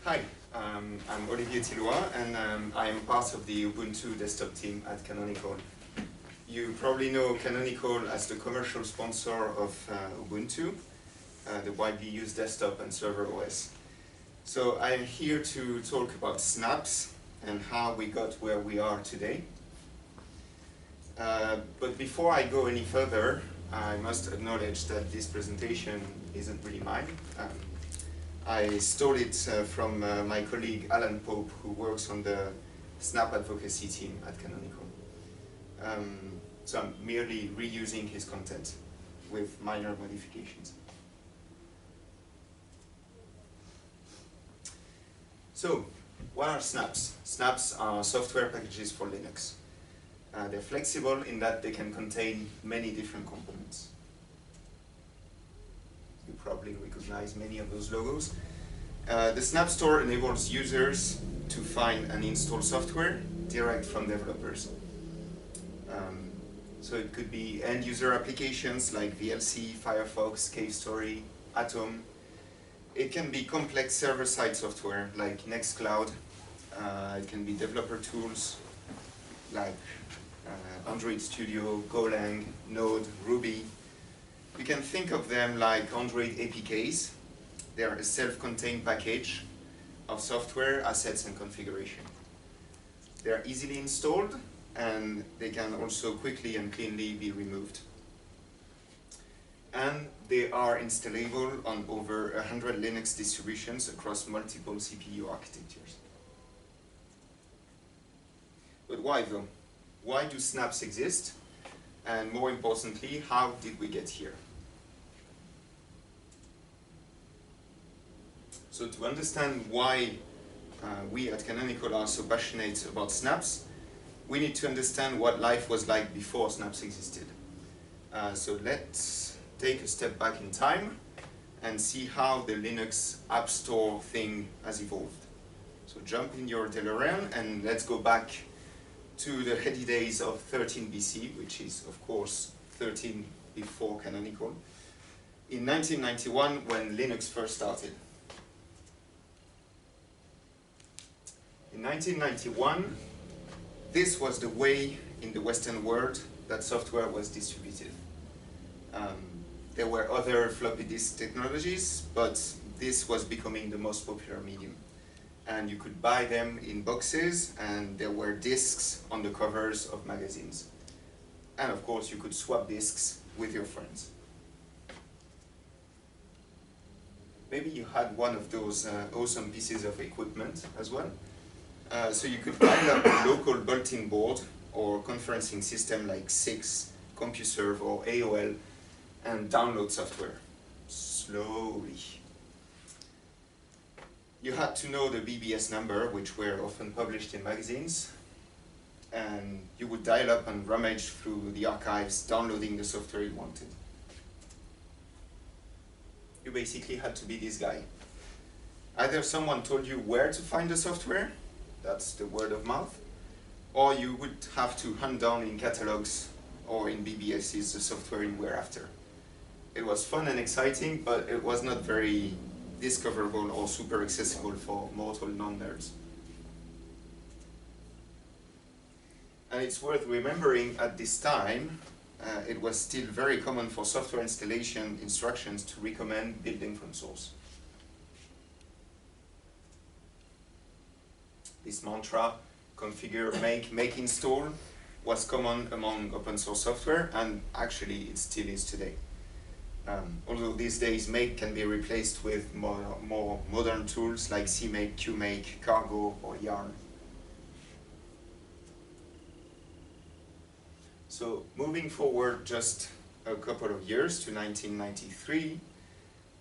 Hi, I'm Olivier Tilloy, and I'm part of the Ubuntu Desktop Team at Canonical. You probably know Canonical as the commercial sponsor of Ubuntu, the widely used desktop and server OS. So I'm here to talk about snaps and how we got where we are today. But before I go any further, I must acknowledge that this presentation isn't really mine. I stole it from my colleague Alan Pope, who works on the Snap advocacy team at Canonical. So I'm merely reusing his content with minor modifications. So, what are snaps? Snaps are software packages for Linux. They're flexible in that they can contain many different components. You probably recognize many of those logos. The Snap Store enables users to find and install software direct from developers. So it could be end-user applications like VLC, Firefox, Cave Story, Atom. It can be complex server-side software like Nextcloud. It can be developer tools like Android Studio, Golang, Node, Ruby. You can think of them like Android APKs. They are a self-contained package of software, assets, and configuration. They are easily installed, and they can also quickly and cleanly be removed. And they are installable on over 100 Linux distributions across multiple CPU architectures. But why though? Why do snaps exist? And more importantly, how did we get here? So to understand why we at Canonical are so passionate about snaps, we need to understand what life was like before snaps existed. So let's take a step back in time and see how the Linux App Store thing has evolved. So jump in your DeLorean and let's go back to the heady days of 13 BC, which is of course 13 before Canonical, in 1991 when Linux first started. In 1991, this was the way in the Western world that software was distributed. There were other floppy disk technologies, but this was becoming the most popular medium. And you could buy them in boxes, and there were discs on the covers of magazines. And of course, you could swap discs with your friends. Maybe you had one of those awesome pieces of equipment as well. So you could dial up a local bulletin board or conferencing system like SIX, CompuServe, or AOL and download software slowly. You had to know the BBS number, which were often published in magazines, and you would dial up and rummage through the archives, downloading the software you wanted. You basically had to be this guy. Either someone told you where to find the software, that's the word of mouth, or you would have to hunt down in catalogs or in BBSs the software you were after. It was fun and exciting, but it was not very discoverable or super accessible for mortal non-nerds. And it's worth remembering at this time, it was still very common for software installation instructions to recommend building from source. This mantra, configure, make, install, was common among open source software, and actually it still is today. Although these days make can be replaced with more modern tools like CMake, QMake, Cargo, or Yarn. So moving forward just a couple of years to 1993,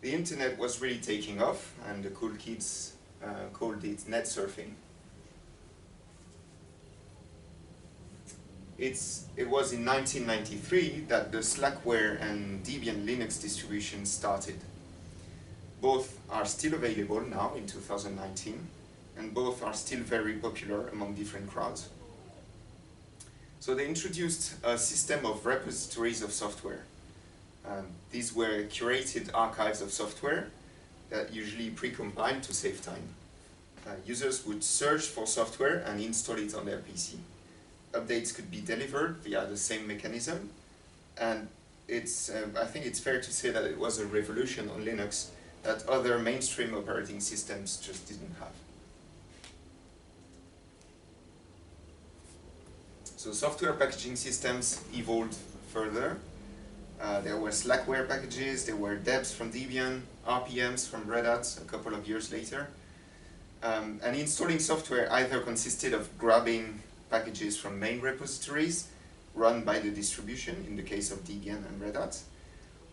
the internet was really taking off, and the cool kids called it net surfing. It was in 1993 that the Slackware and Debian Linux distributions started. Both are still available now in 2019, and both are still very popular among different crowds. So they introduced a system of repositories of software. These were curated archives of software that usually pre-compiled to save time. Users would search for software and install it on their PC. Updates could be delivered via the same mechanism, and I think it's fair to say that it was a revolution on Linux that other mainstream operating systems just didn't have. So software packaging systems evolved further. There were Slackware packages, there were debs from Debian, RPMs from Red Hat a couple of years later. And installing software either consisted of grabbing packages from main repositories run by the distribution, in the case of Debian and Red Hat,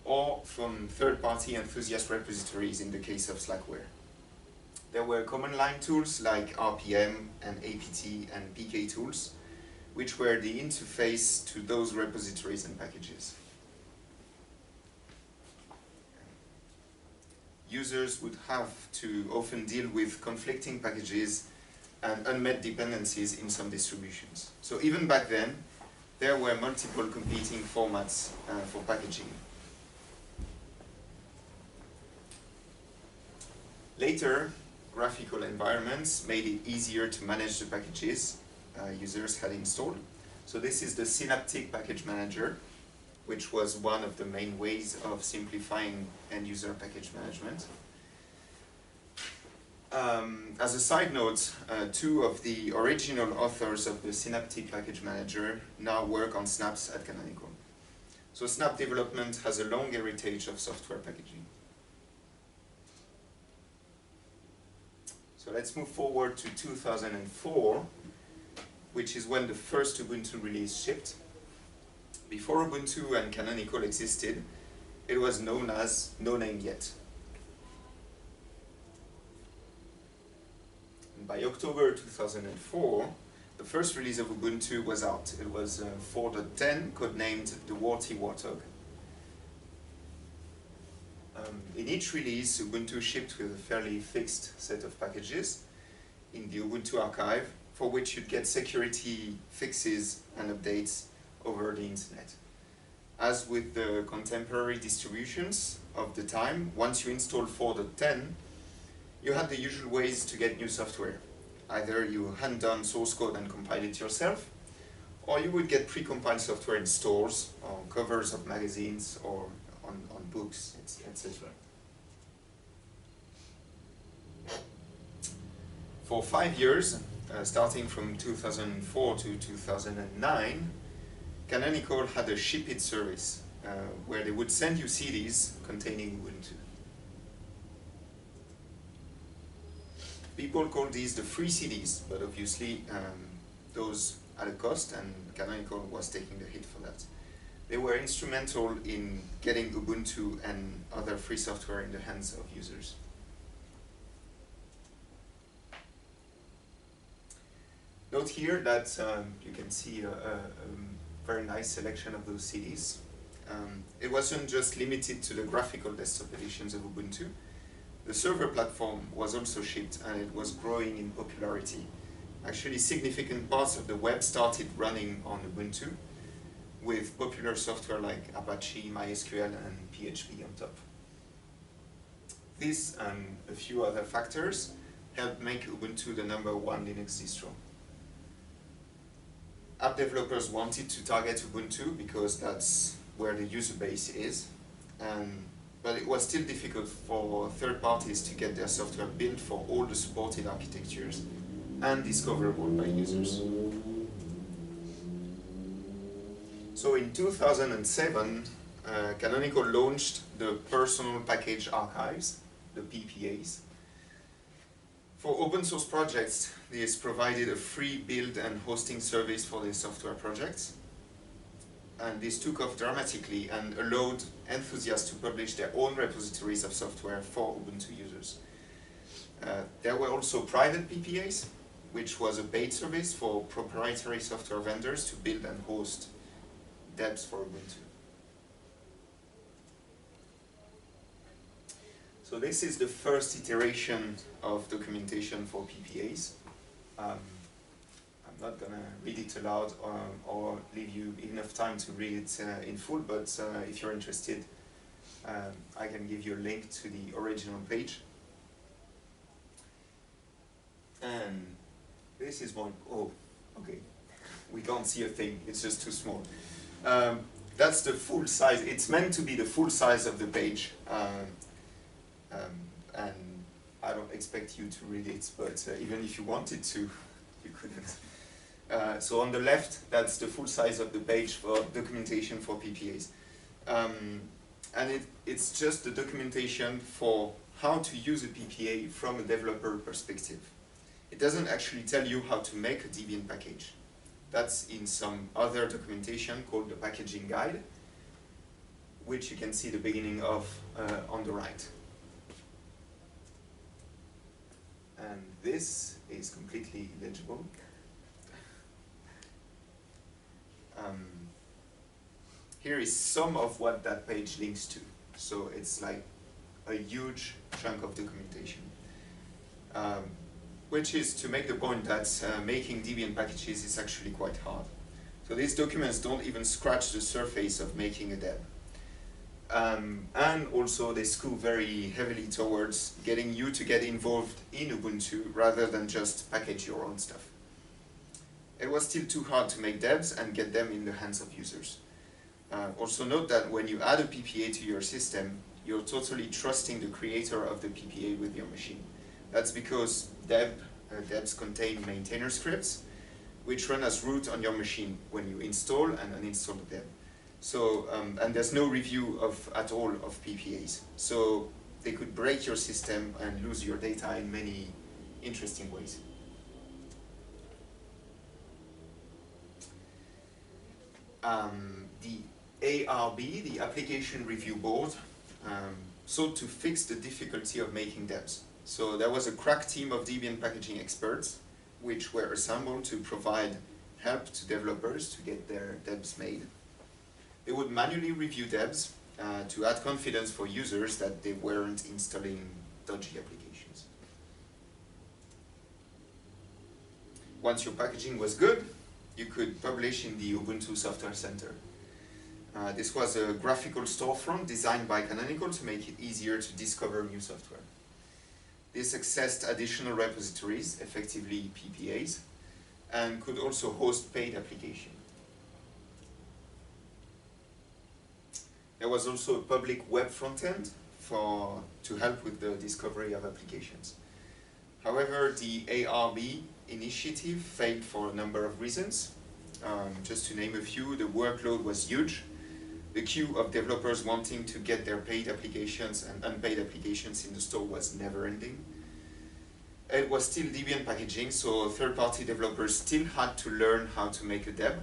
or from third-party enthusiast repositories in the case of Slackware. There were command line tools like RPM and APT and PK tools, which were the interface to those repositories and packages. Users would have to often deal with conflicting packages and unmet dependencies in some distributions. So even back then, there were multiple competing formats for packaging. Later, graphical environments made it easier to manage the packages users had installed. So this is the Synaptic Package Manager, which was one of the main ways of simplifying end-user package management. As a side note, two of the original authors of the Synaptic Package Manager now work on snaps at Canonical. So snap development has a long heritage of software packaging. So let's move forward to 2004, which is when the first Ubuntu release shipped. Before Ubuntu and Canonical existed, it was known as No Name Yet. And by October 2004, the first release of Ubuntu was out. It was 4.10, codenamed the Warty Warthog. In each release, Ubuntu shipped with a fairly fixed set of packages in the Ubuntu archive, for which you'd get security fixes and updates over the internet. As with the contemporary distributions of the time, once you installed 4.10, you had the usual ways to get new software. Either you hand down source code and compile it yourself, or you would get pre-compiled software in stores, or covers of magazines, or on books, etc. For 5 years, starting from 2004 to 2009, Canonical had a ship it service where they would send you CDs containing Ubuntu. People call these the free CDs, but obviously those at a cost, and Canonical was taking the hit for that. They were instrumental in getting Ubuntu and other free software in the hands of users. Note here that you can see a very nice selection of those CDs. It wasn't just limited to the graphical desktop editions of Ubuntu. The server platform was also shipped, and it was growing in popularity. Actually, significant parts of the web started running on Ubuntu, with popular software like Apache, MySQL, and PHP on top. This and a few other factors helped make Ubuntu the #1 Linux distro. App developers wanted to target Ubuntu because that's where the user base is, but it was still difficult for third parties to get their software built for all the supported architectures and discoverable by users. So in 2007, Canonical launched the Personal Package Archives, the PPAs. For open source projects, this provided a free build and hosting service for their software projects. And this took off dramatically and allowed enthusiasts to publish their own repositories of software for Ubuntu users. There were also private PPAs, which was a paid service for proprietary software vendors to build and host debs for Ubuntu. So this is the first iteration of documentation for PPAs. I'm not going to read it aloud or leave you enough time to read it in full, but if you're interested, I can give you a link to the original page. And this is one, oh, okay. We can't see a thing, it's just too small. That's the full size, it's meant to be the full size of the page. And I don't expect you to read it, but even if you wanted to, you couldn't. So on the left, that's the full size of the page for documentation for PPAs. And it's just the documentation for how to use a PPA from a developer perspective. It doesn't actually tell you how to make a Debian package. That's in some other documentation called the packaging guide, which you can see the beginning of on the right. And this is completely illegible. Here is some of what that page links to. So it's like a huge chunk of documentation. Which is to make the point that making Debian packages is actually quite hard. So these documents don't even scratch the surface of making a deb. And also they skew very heavily towards getting you to get involved in Ubuntu rather than just package your own stuff. It was still too hard to make debs and get them in the hands of users. Also note that when you add a PPA to your system, you're totally trusting the creator of the PPA with your machine. That's because debs contain maintainer scripts, which run as root on your machine when you install and uninstall the deb. So, and there's no review at all of PPAs. So they could break your system and lose your data in many interesting ways. The ARB, the Application Review Board, sought to fix the difficulty of making debs. So there was a crack team of Debian packaging experts which were assembled to provide help to developers to get their debs made. They would manually review debs to add confidence for users that they weren't installing dodgy applications. Once your packaging was good, you could publish in the Ubuntu Software Center. This was a graphical storefront designed by Canonical to make it easier to discover new software. This accessed additional repositories, effectively PPAs, and could also host paid applications. There was also a public web front-end to help with the discovery of applications. However, the ARB initiative failed for a number of reasons. Just to name a few, the workload was huge. The queue of developers wanting to get their paid applications and unpaid applications in the store was never ending. It was still Debian packaging, so third-party developers still had to learn how to make a deb,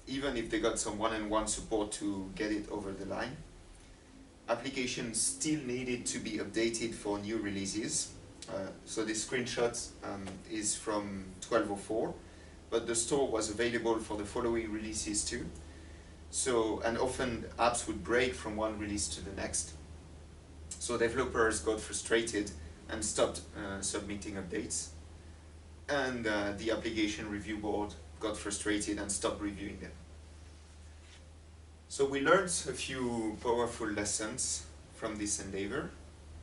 even if they got some one-on-one support to get it over the line. Applications still needed to be updated for new releases. So this screenshot is from 12.04, but the store was available for the following releases too. So, and often apps would break from one release to the next. So developers got frustrated and stopped submitting updates. And the application review board got frustrated and stopped reviewing them. So we learned a few powerful lessons from this endeavor.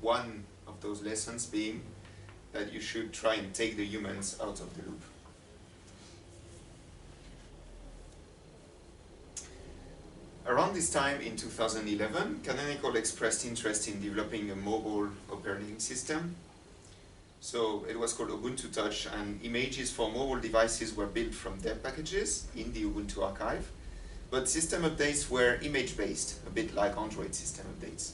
One of those lessons being that you should try and take the humans out of the loop. Around this time in 2011, Canonical expressed interest in developing a mobile operating system. So it was called Ubuntu Touch, and images for mobile devices were built from deb packages in the Ubuntu archive. But system updates were image-based, a bit like Android system updates.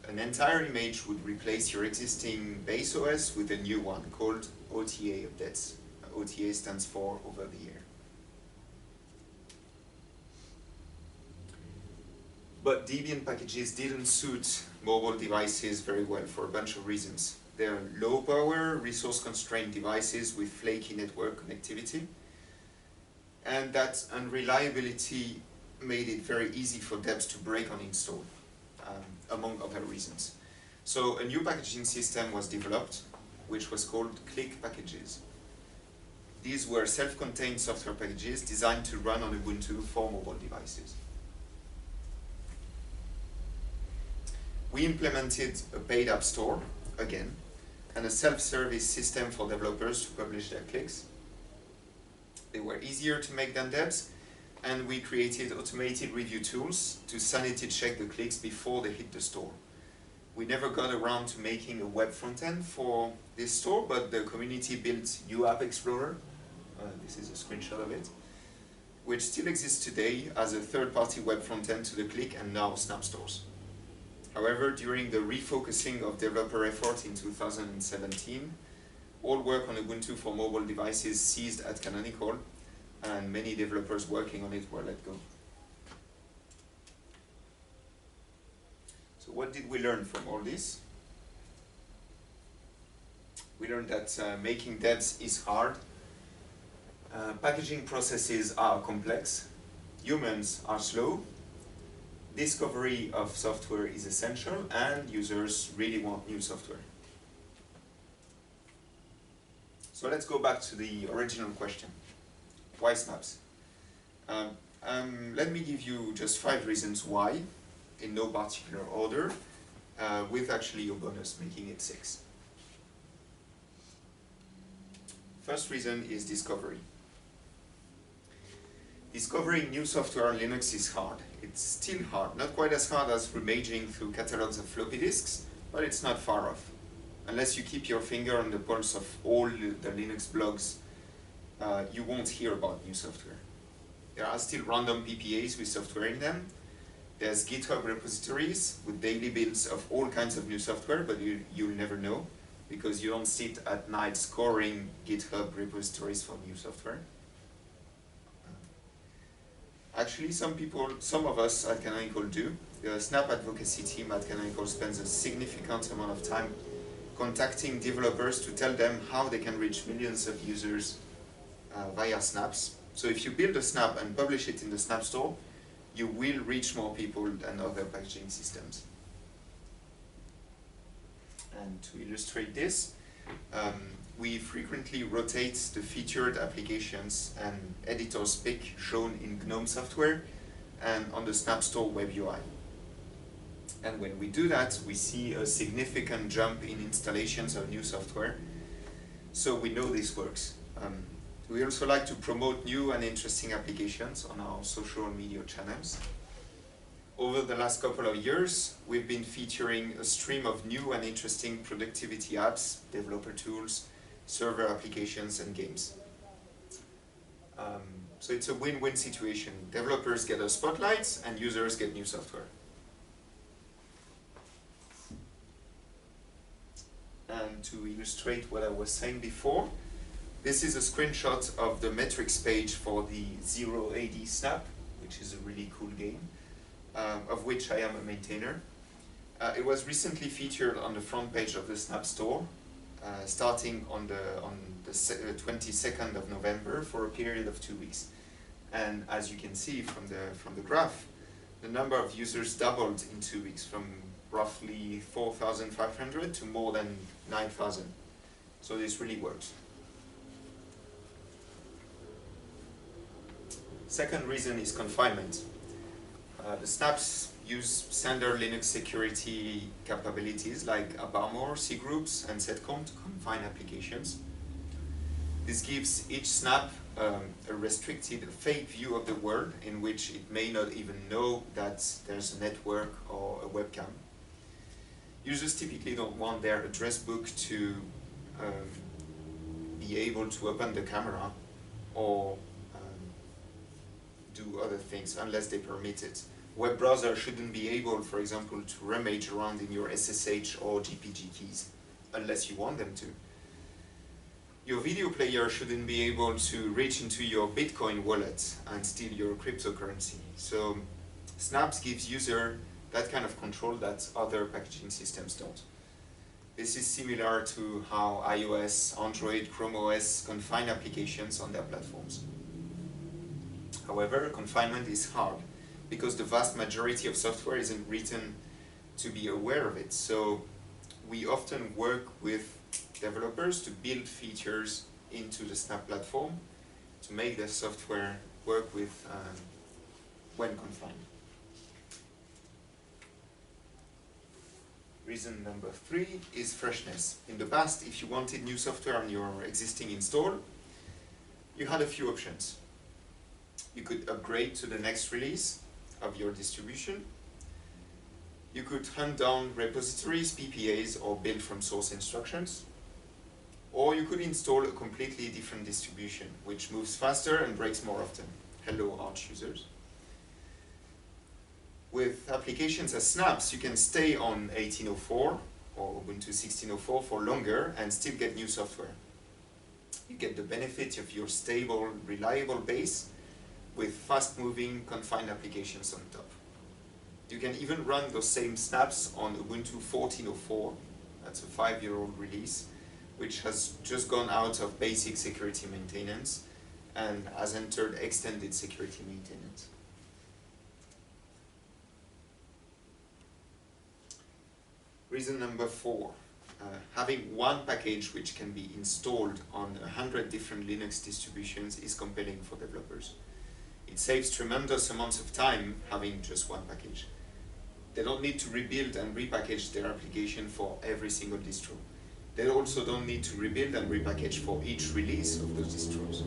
An entire image would replace your existing base OS with a new one called OTA updates. OTA stands for over the air. But Debian packages didn't suit mobile devices very well for a bunch of reasons. They're low power, resource constrained devices with flaky network connectivity. And that unreliability made it very easy for debs to break on install, among other reasons. So a new packaging system was developed, which was called Click packages. These were self-contained software packages designed to run on Ubuntu for mobile devices. We implemented a paid app store, again, and a self-service system for developers to publish their clicks. They were easier to make than Debs, and we created automated review tools to sanity check the clicks before they hit the store. We never got around to making a web frontend for this store, but the community built UApp Explorer. This is a screenshot of it, which still exists today as a third-party web frontend to the Click and now Snap stores. However, during the refocusing of developer effort in 2017, all work on Ubuntu for mobile devices ceased at Canonical, and many developers working on it were let go. So what did we learn from all this? We learned that making devs is hard, packaging processes are complex, humans are slow, discovery of software is essential, and users really want new software. So let's go back to the original question. Why snaps? Let me give you just 5 reasons why, in no particular order, with actually a bonus, making it 6. First reason is discovery. Discovering new software on Linux is hard. It's still hard, not quite as hard as rummaging through catalogs of floppy disks, but it's not far off. Unless you keep your finger on the pulse of all the Linux blogs, you won't hear about new software. There are still random PPAs with software in them. There's GitHub repositories with daily builds of all kinds of new software, but you'll never know because you don't sit at night scoring GitHub repositories for new software. Actually, some of us at Canonical do. The Snap advocacy team at Canonical spends a significant amount of time contacting developers to tell them how they can reach millions of users via snaps. So if you build a snap and publish it in the Snap Store, you will reach more people than other packaging systems. And to illustrate this, we frequently rotate the featured applications and editors pick shown in GNOME software and on the Snap Store web UI. And when we do that, we see a significant jump in installations of new software. So we know this works. We also like to promote new and interesting applications on our social media channels. Over the last couple of years, we've been featuring a stream of new and interesting productivity apps, developer tools, server applications, and games. So it's a win-win situation. Developers get a spotlight and users get new software. And to illustrate what I was saying before, this is a screenshot of the metrics page for the 0AD Snap, which is a really cool game, of which I am a maintainer. It was recently featured on the front page of the Snap Store, starting on the 22nd of November for a period of 2 weeks. And as you can see from the graph, the number of users doubled in 2 weeks from roughly 4,500 to more than 9,000. So this really works. Second reason is confinement. The snaps use standard Linux security capabilities like abarmor, cgroups, and setcom to confine applications. This gives each snap a restricted, fake view of the world in which it may not even know that there's a network or a webcam. Users typically don't want their address book to be able to open the camera or do other things unless they permit it. Web browser shouldn't be able, for example, to rummage around in your SSH or GPG keys unless you want them to. Your video player shouldn't be able to reach into your Bitcoin wallet and steal your cryptocurrency. So Snaps gives user that kind of control that other packaging systems don't. This is similar to how iOS, Android, Chrome OS confine applications on their platforms. However, confinement is hard because the vast majority of software isn't written to be aware of it. So we often work with developers to build features into the Snap platform to make the software work with when confined. Reason number 3 is freshness. In the past, if you wanted new software on your existing install, you had a few options. You could upgrade to the next release of your distribution. You could hunt down repositories, PPAs, or build from source instructions. Or you could install a completely different distribution, which moves faster and breaks more often. Hello, Arch users. With applications as snaps, you can stay on 18.04 or Ubuntu 16.04 for longer and still get new software. You get the benefit of your stable, reliable base with fast-moving, confined applications on top. You can even run those same snaps on Ubuntu 14.04, that's a 5-year-old release, which has just gone out of basic security maintenance and has entered extended security maintenance. Reason number 4, having one package which can be installed on 100 different Linux distributions is compelling for developers. It saves tremendous amounts of time having just one package. They don't need to rebuild and repackage their application for every single distro. They also don't need to rebuild and repackage for each release of those distros.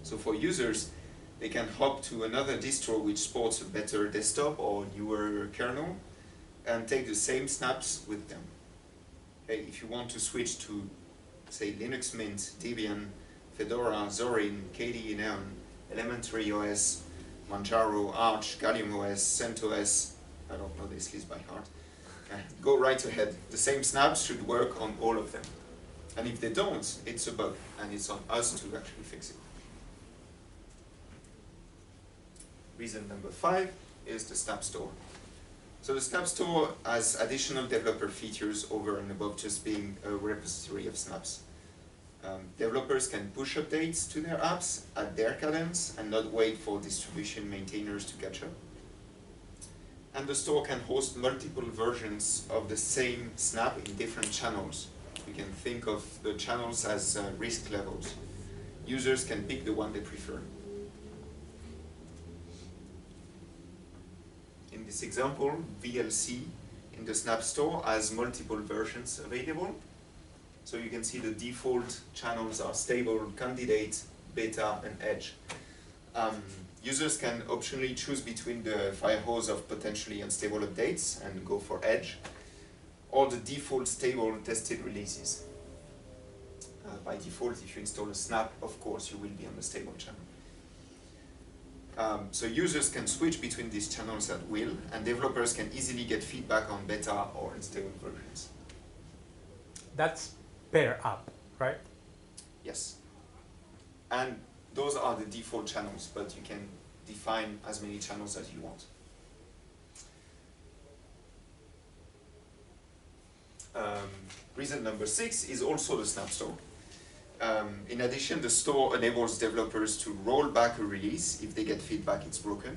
So for users, they can hop to another distro which supports a better desktop or newer kernel and take the same snaps with them. Okay, if you want to switch to, say, Linux Mint, Debian, Fedora, Zorin, KDE Neon, Elementary OS, Manjaro, Arch, Gallium OS, CentOS, I don't know this list by heart. Go right ahead. The same snaps should work on all of them. And if they don't, it's a bug, and it's on us to actually fix it. Reason number 5 is the Snap Store. So the Snap Store has additional developer features over and above just being a repository of snaps. Developers can push updates to their apps at their cadence and not wait for distribution maintainers to catch up. And the store can host multiple versions of the same snap in different channels. You can think of the channels as risk levels. Users can pick the one they prefer. In this example, VLC in the Snap Store has multiple versions available. So you can see the default channels are stable, candidate, beta, and edge. Users can optionally choose between the fire hose of potentially unstable updates and go for edge, or the default stable tested releases. By default, if you install a snap, of course, you will be on the stable channel. So users can switch between these channels at will, and developers can easily get feedback on beta or unstable versions. That's per app, right? Yes. And those are the default channels, but you can define as many channels as you want. Reason number 6 is also the Snap Store. In addition, the store enables developers to roll back a release if they get feedback it's broken.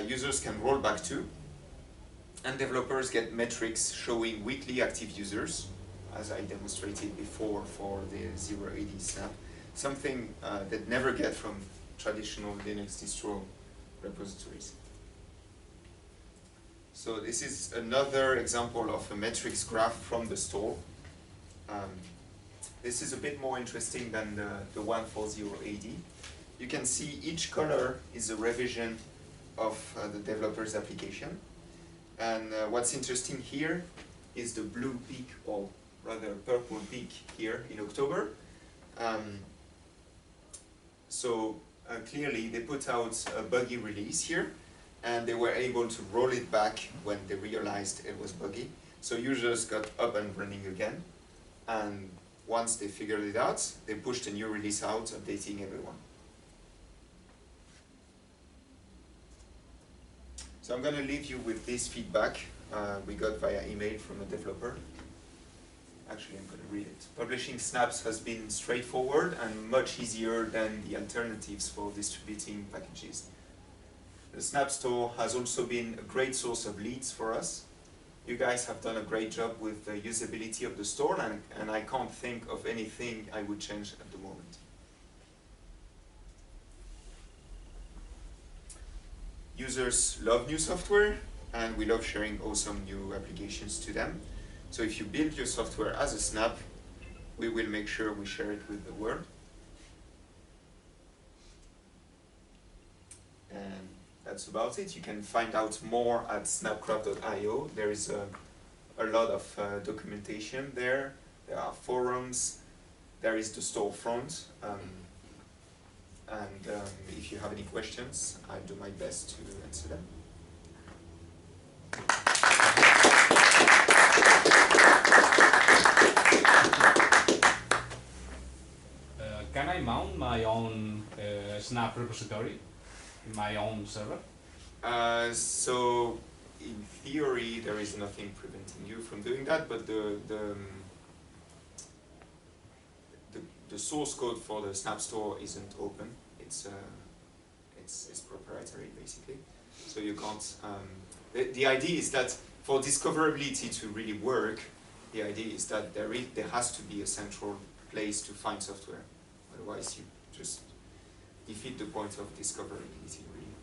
Users can roll back too, and developers get metrics showing weekly active users, as I demonstrated before for the 080 snap, something that never get from traditional Linux distro repositories. So this is another example of a metrics graph from the store. This is a bit more interesting than the one for 080. You can see each color is a revision of the developer's application. And what's interesting here is the blue peak, or rather purple peak here in October. Clearly they put out a buggy release here, and they were able to roll it back when they realized it was buggy. So users got up and running again, and once they figured it out, they pushed a new release out, updating everyone. So I'm going to leave you with this feedback we got via email from a developer. Actually, I'm going to read it. Publishing snaps has been straightforward and much easier than the alternatives for distributing packages. The Snap Store has also been a great source of leads for us. You guys have done a great job with the usability of the store, and I can't think of anything I would change at the moment. Users love new software, and we love sharing awesome new applications to them. So if you build your software as a snap, we will make sure we share it with the world. And that's about it. You can find out more at snapcraft.io. There is a lot of documentation there. There are forums. There is the storefront. If you have any questions, I'll do my best to answer them. Can I mount my own Snap repository in my own server? So, in theory, there is nothing preventing you from doing that, but the source code for the Snap Store isn't open. It's proprietary, basically. So you can't. The idea is that for discoverability to really work, the idea is that there has to be a central place to find software. Otherwise, you just defeat the point of discoverability, really.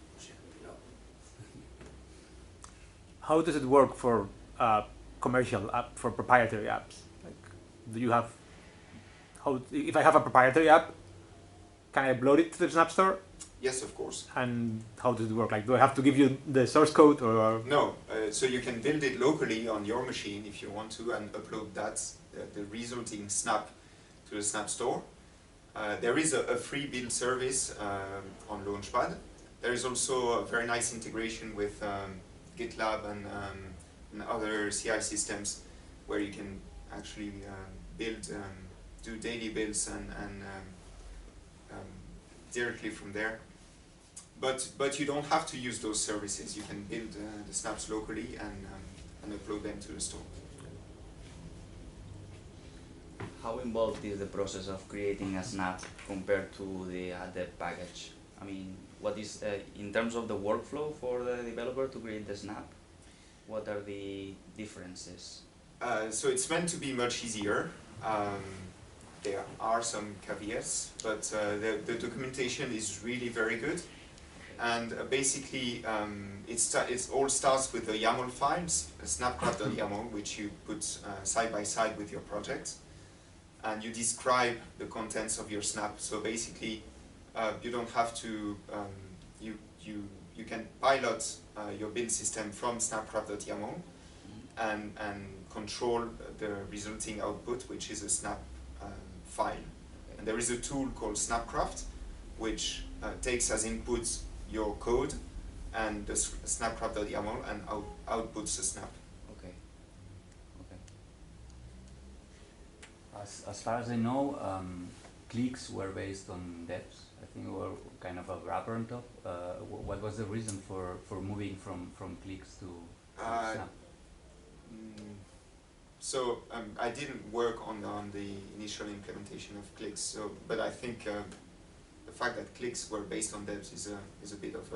How does it work for commercial app, for proprietary apps? Like, do you have, if I have a proprietary app, can I upload it to the Snap Store? Yes, of course. And how does it work? Like, do I have to give you the source code, or? No, so you can build it locally on your machine if you want to, and upload that, the resulting snap, to the Snap Store. There is a free build service on Launchpad. There is also a very nice integration with GitLab and other CI systems, where you can actually build, do daily builds and directly from there. But you don't have to use those services. You can build the snaps locally and upload them to the store. How involved is the process of creating a snap compared to the dev package? I mean, what is, in terms of the workflow for the developer to create the snap, what are the differences? So it's meant to be much easier. There are some caveats, but the documentation is really very good. And basically, it all starts with the YAML files, snapcraft.yaml, which you put side by side with your project. And you describe the contents of your snap. So basically, you don't have to, you can pilot your build system from snapcraft.yaml and control the resulting output, which is a snap file. And there is a tool called Snapcraft, which takes as input your code and the snapcraft.yaml and outputs a snap. Okay. Okay. As far as I know, clicks were based on depths. I think we were kind of a wrapper on top. What was the reason for moving from clicks to snap? So I didn't work on the initial implementation of clicks. So, but I think the fact that clicks were based on depths is a bit of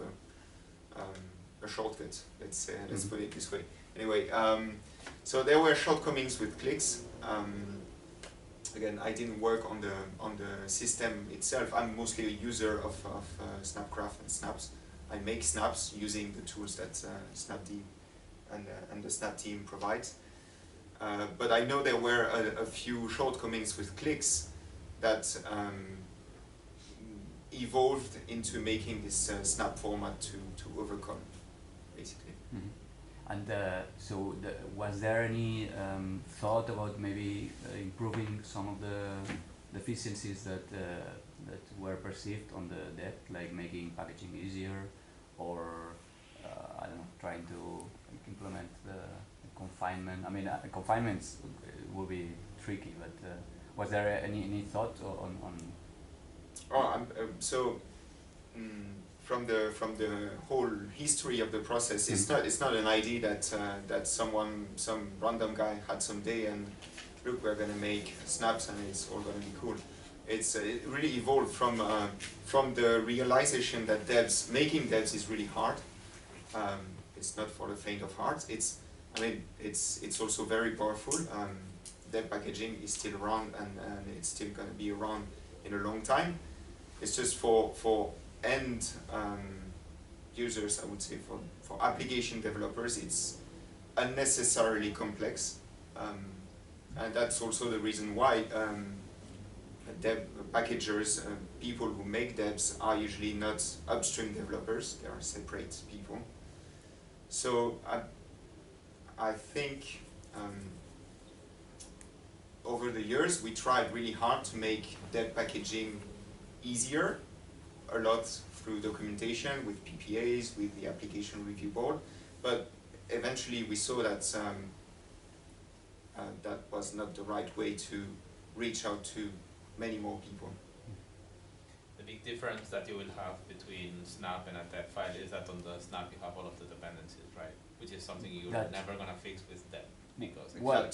a shortcut. Let's say, let's put it this way. Anyway, so there were shortcomings with clicks. Again, I didn't work on the system itself. I'm mostly a user of Snapcraft and snaps. I make snaps using the tools that Snapd and the Snap team provides. But I know there were a few shortcomings with clicks that evolved into making this snap format to overcome, basically. Mm-hmm. And so, was there any thought about maybe improving some of the deficiencies that were perceived on the dev, like making packaging easier, or I don't know, trying to implement the confinement? I mean, confinements will be tricky, but was there any thought on? From the whole history of the process, it's not an idea that some random guy had some day and look, we're gonna make snaps and it's all gonna be cool. It really evolved from the realization that making devs is really hard. It's not for the faint of heart. It's also very powerful. Dev packaging is still around and it's still gonna be around in a long time. It's just for end users, I would say, for application developers, it's unnecessarily complex, and that's also the reason why dev packagers, people who make devs, are usually not upstream developers. They are separate people. So I think over the years we tried really hard to make dev packaging easier, a lot through documentation, with PPAs, with the application review board, but eventually we saw that that was not the right way to reach out to many more people. The big difference that you will have between Snap and a dev file is that on the Snap you have all of the dependencies, right? Which is something you're never going to fix with dev. Because well,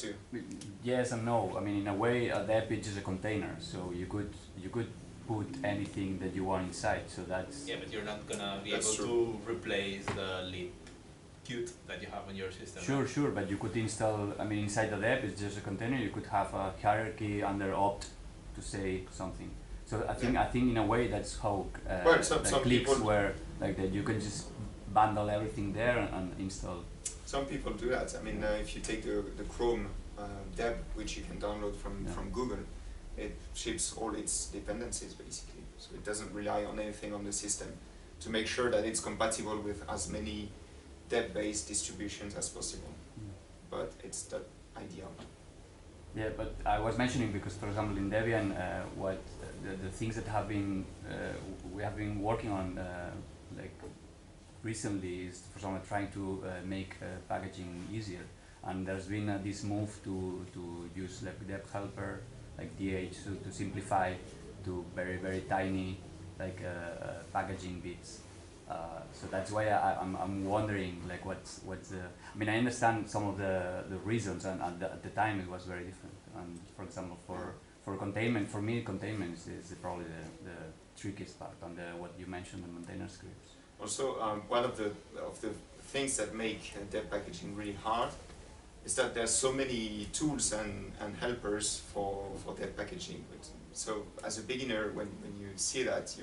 yes and no. I mean, in a way, a dev is just a container, so you could put anything that you want inside. So that's but you're not gonna be able to replace the lib Qt that you have on your system. Sure, sure, but you could install. I mean, inside the dev it's just a container. You could have a hierarchy under opt to say something. So I think in a way that's how some clicks people were like that. You can just bundle everything there and install. Some people do that. I mean, if you take the Chrome deb, which you can download from Google, it ships all its dependencies basically. So it doesn't rely on anything on the system to make sure that it's compatible with as many deb-based distributions as possible. But it's that ideal. Yeah, but I was mentioning because, for example, in Debian, what the things that have been we have been working on like recently is, for example, trying to make packaging easier, and there's been this move to use like dev helper, like DH, to simplify to very tiny like packaging bits. So that's why I'm wondering like what's the. I mean, I understand some of the reasons, and at the time it was very different. And for example, for containment, for me, containment is probably the trickiest part on the what you mentioned, the maintainer scripts. Also, one of the things that make dev packaging really hard is that there's so many tools and helpers for dev packaging. So as a beginner, when you see that,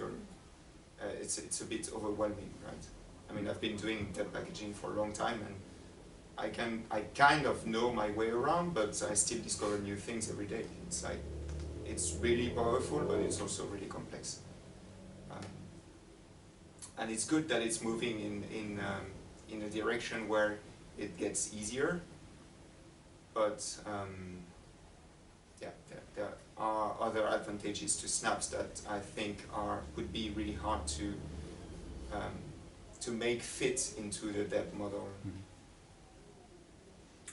it's a bit overwhelming, right? I mean, I've been doing dev packaging for a long time, and I kind of know my way around, but I still discover new things every day. It's like, it's really powerful, but it's also really complex. And it's good that it's moving in a direction where it gets easier, but there are other advantages to snaps that I think would be really hard to make fit into the dev model. Mm-hmm.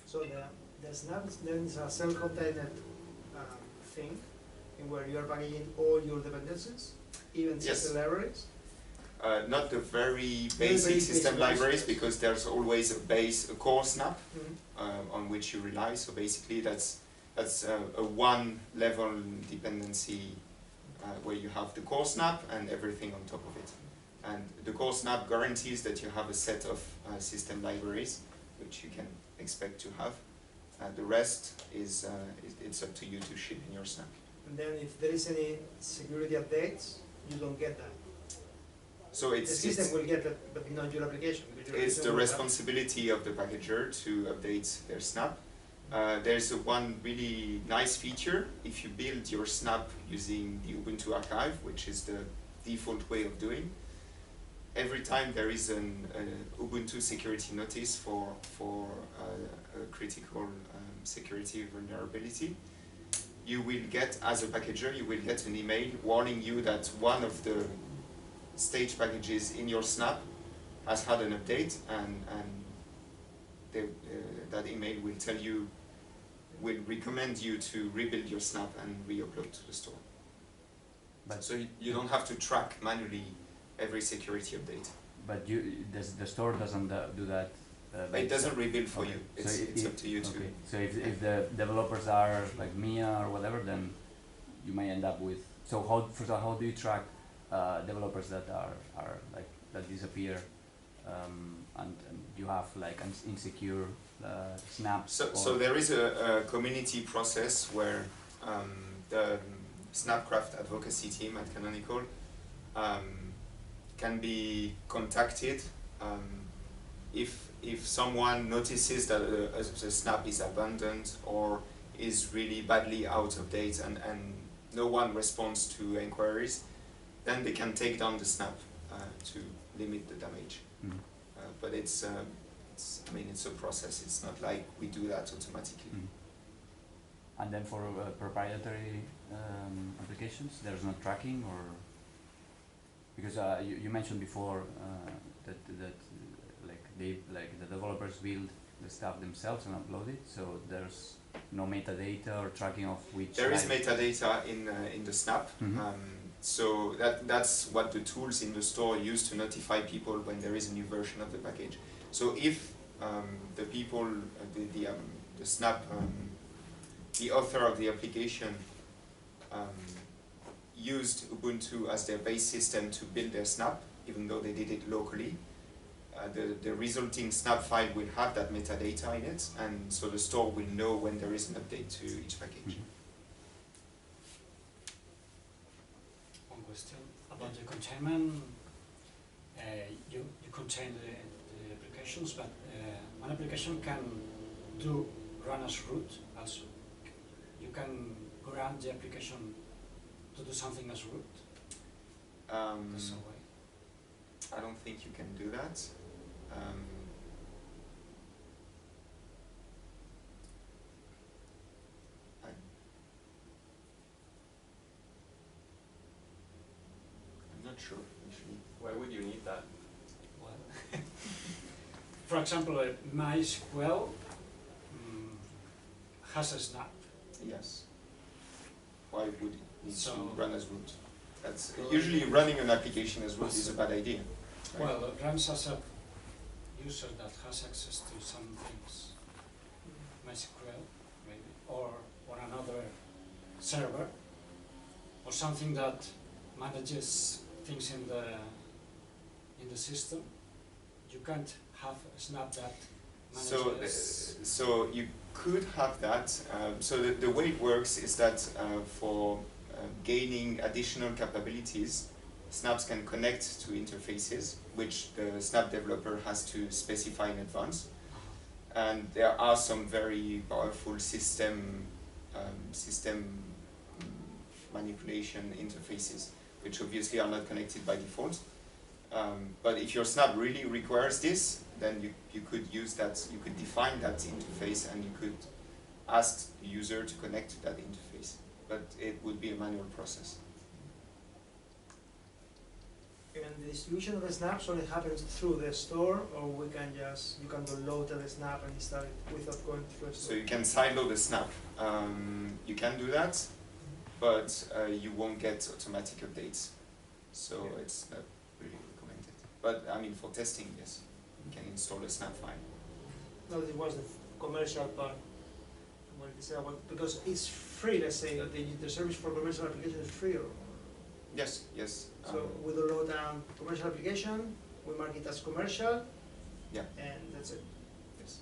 So the snaps then is a self-contained thing in where you are packaging all your dependencies, even system libraries. Not the very basic system libraries, because there's always a core snap on which you rely. So basically that's a one level dependency where you have the core snap and everything on top of it. And the core snap guarantees that you have a set of system libraries which you can expect to have. The rest is it's up to you to ship in your snap. And then if there is any security updates, you don't get that. So the system will get that, but not your application. It's the responsibility of the packager to update their snap. There's one really nice feature. If you build your snap using the Ubuntu archive, which is the default way of doing, every time there is an Ubuntu security notice for a critical security vulnerability, you will get, as a packager, you will get an email warning you that one of the stage packages in your snap has had an update, and that email will tell you, will recommend you to rebuild your snap and re-upload to the store. But so you don't have to track manually every security update. But the store doesn't do that. It doesn't rebuild for you. It's up to you to. Okay. So if the developers are like Mia or whatever, then you may end up with. So how do you track developers that are like that disappear, and you have like an insecure snaps? So there is a community process where the Snapcraft advocacy team at Canonical can be contacted if someone notices that a snap is abandoned or is really badly out of date and no one responds to inquiries, then they can take down the snap to limit the damage. Mm-hmm. But it's I mean, it's a process. It's not like we do that automatically. Mm-hmm. And then for proprietary applications, there's no tracking, or because you mentioned before that like the developers build the stuff themselves and upload it, so there's no metadata or tracking of which. There is metadata in the snap. Mm-hmm. So that's what the tools in the store use to notify people when there is a new version of the package. So if the people, the snap, the author of the application used Ubuntu as their base system to build their snap, even though they did it locally, the resulting snap file will have that metadata in it, and so the store will know when there is an update to each package. One question about the containment. You contain the applications, but one application can run as root also. You can grant the application to do something as root. That's a way. I don't think you can do that. I'm not sure, actually. Why would you need that? Well, for example, MySQL has a snap. Yes. Why would it need So- to run as root? That's usually running an application as root is a bad idea. Right? Well, it runs as a user that has access to some things, MySQL maybe, or another server, or something that manages things in the system. You can't have a snap that manages. So you could have that. So the way it works is that for gaining additional capabilities, snaps can connect to interfaces, which the snap developer has to specify in advance. And there are some very powerful system manipulation interfaces, which obviously are not connected by default. But if your snap really requires this, then you could use that, you could define that interface, and you could ask the user to connect to that interface. But it would be a manual process. And the distribution of the snaps only happens through the store, or you can download the snap and install it without going through the store? So you can sideload the snap. You can do that, but you won't get automatic updates. So Okay. it's not really recommended. But I mean, for testing, yes, you can install a snap file. No, it was the commercial part. What it is about, because it's free, let's say, the service for commercial application is free, or Yes, yes. so we download a commercial application, we mark it as commercial, Yeah. and that's it. Yes.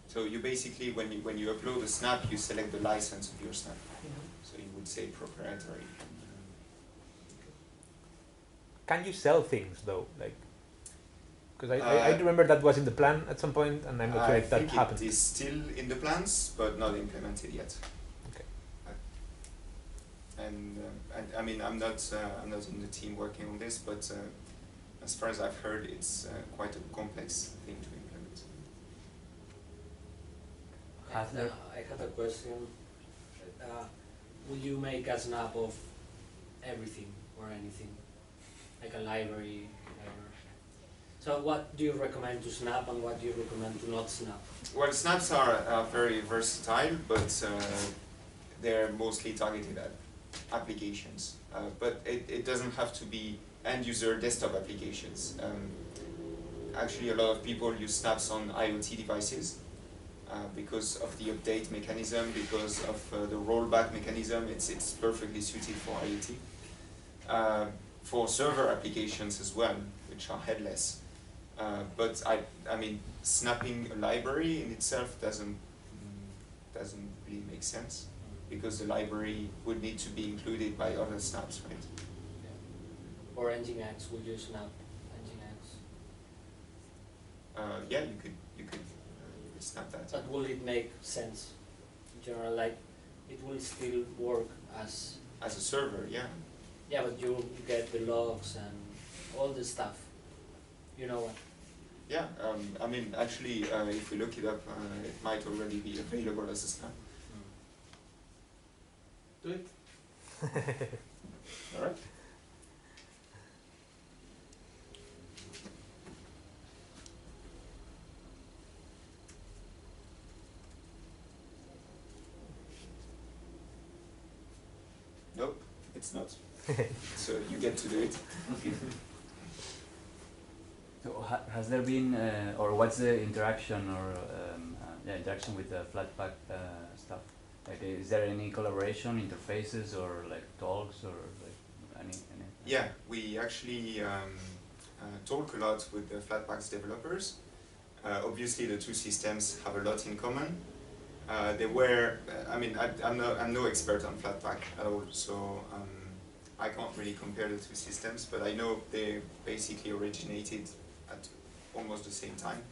So you basically, when you upload a snap, you select the license of your snap. So you would say proprietary. Can you sell things though? Like, because I remember that was in the plan at some point, and I'm not sure if that think happened. it is still in the plans, but not implemented yet. Okay. And I mean, I'm not in the team working on this, but as far as I've heard, it's quite a complex thing to implement. I had a question. Will you make a snap of everything or anything? Like a library, whatever. So what do you recommend to snap and what do you recommend to not snap? Well, snaps are very versatile, but they're mostly targeted at applications. But it doesn't have to be end-user desktop applications. Actually, a lot of people use snaps on IoT devices because of the update mechanism, because of the rollback mechanism. It's perfectly suited for IoT. For server applications as well, which are headless. But I mean, snapping a library in itself doesn't really make sense, because the library would need to be included by other snaps, right? Yeah. Or Nginx, would you snap Nginx? yeah, you could snap that. But will it make sense in general? Like, it will still work as a server, yeah. Yeah, but you get the logs and all the stuff. You know what? Yeah, I mean, actually, if we look it up, it might already be available as a snap. Do it. All right. Nope, it's not. So you get to do it. So has there been, or what's the interaction or interaction with the Flatpak stuff? Like, is there any collaboration, interfaces, or like talks, or like any? Yeah, we actually talk a lot with the Flatpak's developers. Obviously, the two systems have a lot in common. They were, I mean, I'm no expert on Flatpak at all, so I can't really compare the two systems, but I know they basically originated at almost the same time.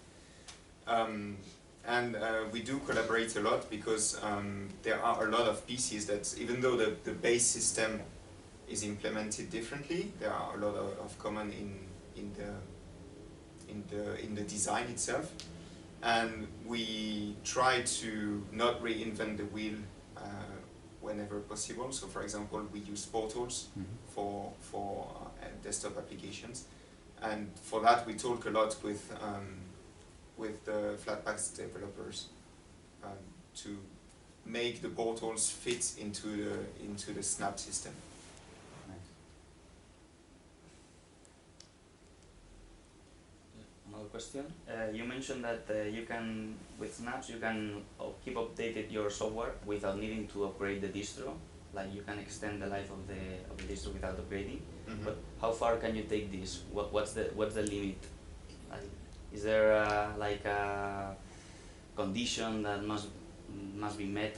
And we do collaborate a lot because there are a lot of pieces that, even though the base system is implemented differently, there are a lot of common in the design itself. And we try to not reinvent the wheel whenever possible. So, for example, we use portals for desktop applications, and for that we talk a lot with the Flatpak's developers to make the portals fit into the snap system. Another question. You mentioned that you can, with snaps, you can keep updated your software without needing to upgrade the distro. Like, you can extend the life of the distro without upgrading. But how far can you take this? What's the limit? Like, is there like a condition that must be met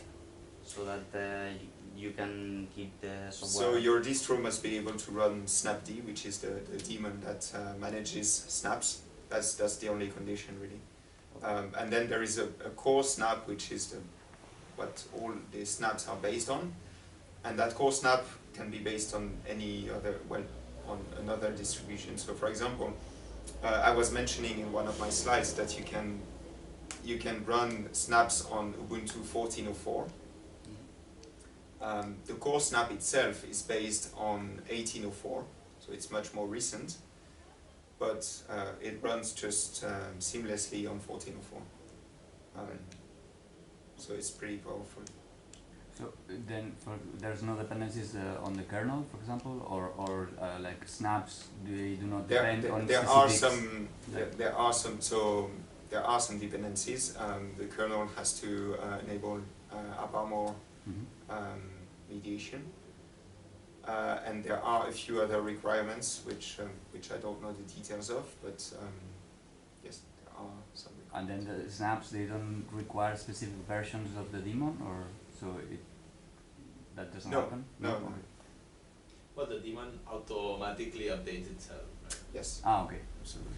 so that you can keep the software? So your distro must be able to run snapd, which is the daemon that manages snaps. That's the only condition, really. And then there is a core snap, which is what all the snaps are based on. And that core snap can be based on any other, well, on another distribution. So, for example, I was mentioning in one of my slides that you can run snaps on Ubuntu 14.04. The core snap itself is based on 18.04, so it's much more recent. But it runs just seamlessly on 14.04. So it's pretty powerful. So then, there's no dependencies on the kernel, for example, or like snaps. They do not depend on there specifics. There are some dependencies. The kernel has to enable AppArmor mediation. And there are a few other requirements which I don't know the details of, but yes, there are some requirements. And then the snaps, they don't require specific versions of the daemon, or so that doesn't happen? No. Well, the daemon automatically updates itself, right? Yes. Ah, okay, absolutely.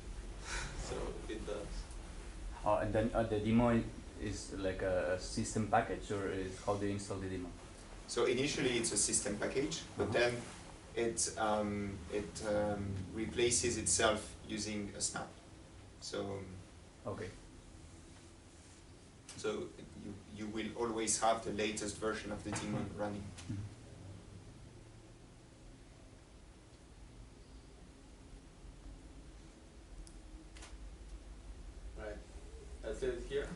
So it does. Oh, and then the demo is like a system package, or is how they install the demo? So initially it's a system package, but then it replaces itself using a snap. So okay. So you will always have the latest version of the daemon running. Right. That's it here.